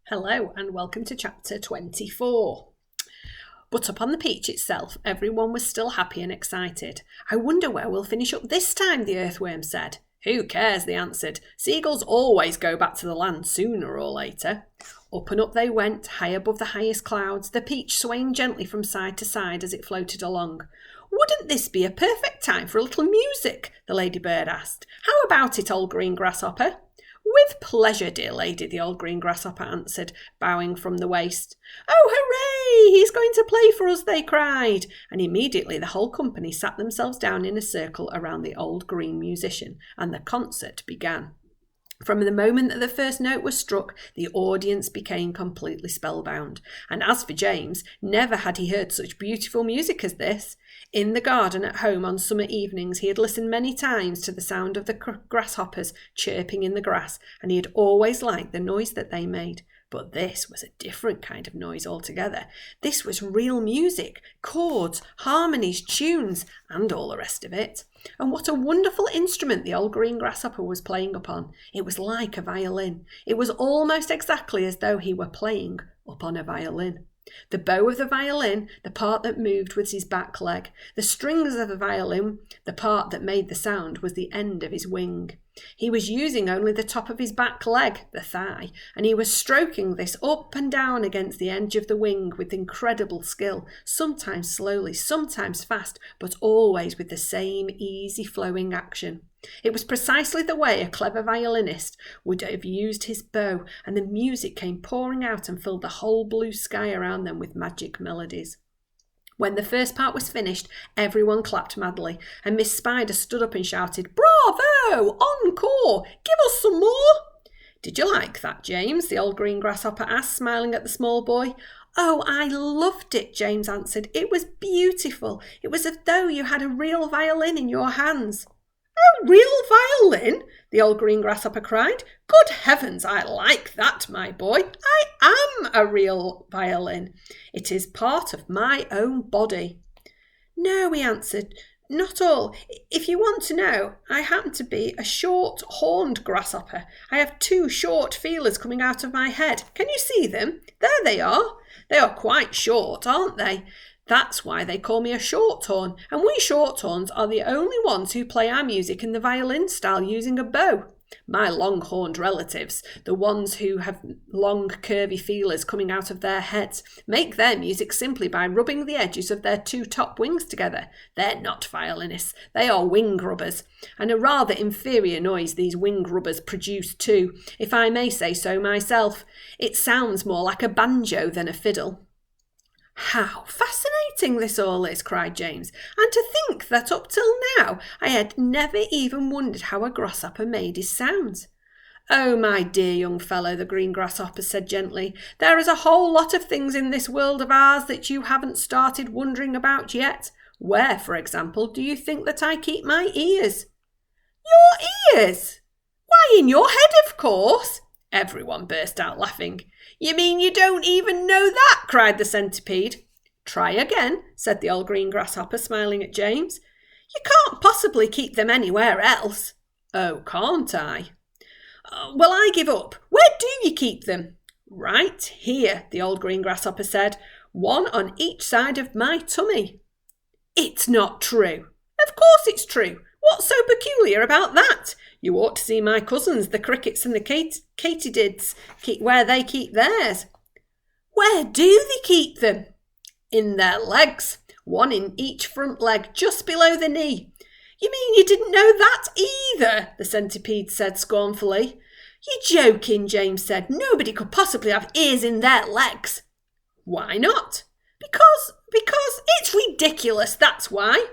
Hello and welcome to chapter 24. But up on the peach itself, everyone was still happy and excited. "I wonder where we'll finish up this time," the earthworm said. "Who cares?" they answered. "Seagulls always go back to the land sooner or later." Up and up they went, high above the highest clouds, the peach swaying gently from side to side as it floated along. "Wouldn't this be a perfect time for a little music?" the ladybird asked. "How about it, old green grasshopper?" "With pleasure, dear lady," the old green grasshopper answered, bowing from the waist. "Oh, hooray! He's going to play for us," they cried. And immediately the whole company sat themselves down in a circle around the old green musician, and the concert began. From the moment that the first note was struck, the audience became completely spellbound. And as for James, never had he heard such beautiful music as this. In the garden at home on summer evenings, he had listened many times to the sound of the grasshoppers chirping in the grass, and he had always liked the noise that they made. But this was a different kind of noise altogether. This was real music, chords, harmonies, tunes, and all the rest of it. And what a wonderful instrument the old green grasshopper was playing upon. It was like a violin. It was almost exactly as though he were playing upon a violin. The bow of the violin, the part that moved, was his back leg. The strings of the violin, the part that made the sound, was the end of his wing. He was using only the top of his back leg, the thigh, and he was stroking this up and down against the edge of the wing with incredible skill, sometimes slowly, sometimes fast, but always with the same easy flowing action. It was precisely the way a clever violinist would have used his bow, and the music came pouring out and filled the whole blue sky around them with magic melodies. When the first part was finished, everyone clapped madly, and Miss Spider stood up and shouted, "Bravo! Encore! Give us some more!" "Did you like that, James?" the old green grasshopper asked, smiling at the small boy. "Oh, I loved it," James answered. "It was beautiful. It was as though you had a real violin in your hands." "A real violin?" the old green grasshopper cried. "Good heavens, I like that, my boy. I am a real violin. It is part of my own body." "No," he answered, "not all. If you want to know, I happen to be a short-horned grasshopper. I have two short feelers coming out of my head. Can you see them? There they are. They are quite short, aren't they? That's why they call me a shorthorn, and we shorthorns are the only ones who play our music in the violin style using a bow. My long-horned relatives, the ones who have long curvy feelers coming out of their heads, make their music simply by rubbing the edges of their two top wings together. They're not violinists, they are wing rubbers, and a rather inferior noise these wing rubbers produce too, if I may say so myself. It sounds more like a banjo than a fiddle." "How fascinating this all is," cried James, "and to think that up till now I had never even wondered how a grasshopper made his sounds." "Oh, my dear young fellow," the green grasshopper said gently, "there is a whole lot of things in this world of ours that you haven't started wondering about yet. Where, for example, do you think that I keep my ears?" "Your ears? Why, in your head, of course." Everyone burst out laughing. "You mean you don't even know that?" cried the centipede. "Try again," said the old green grasshopper, smiling at James. "You can't possibly keep them anywhere else." "Oh, can't I?" Well, I give up. Where do you keep them?" "Right here," the old green grasshopper said. "One on each side of my tummy." "It's not true." "Of course it's true. What's so peculiar about that? You ought to see my cousins, the crickets and the katydids, where they keep theirs." "Where do they keep them?" "In their legs, one in each front leg, just below the knee." "You mean you didn't know that either?" the centipede said scornfully. "You're joking," James said. "Nobody could possibly have ears in their legs." "Why not?" Because it's ridiculous, that's why."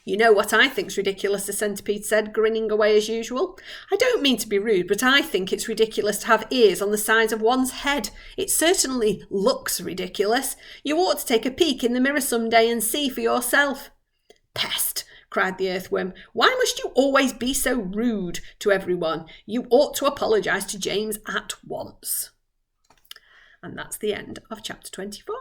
"You know what I think's ridiculous," the centipede said, grinning away as usual. "I don't mean to be rude, but I think it's ridiculous to have ears on the sides of one's head. It certainly looks ridiculous. You ought to take a peek in the mirror some day and see for yourself." "Pest!" cried the earthworm. "Why must you always be so rude to everyone? You ought to apologise to James at once." And that's the end of chapter 24.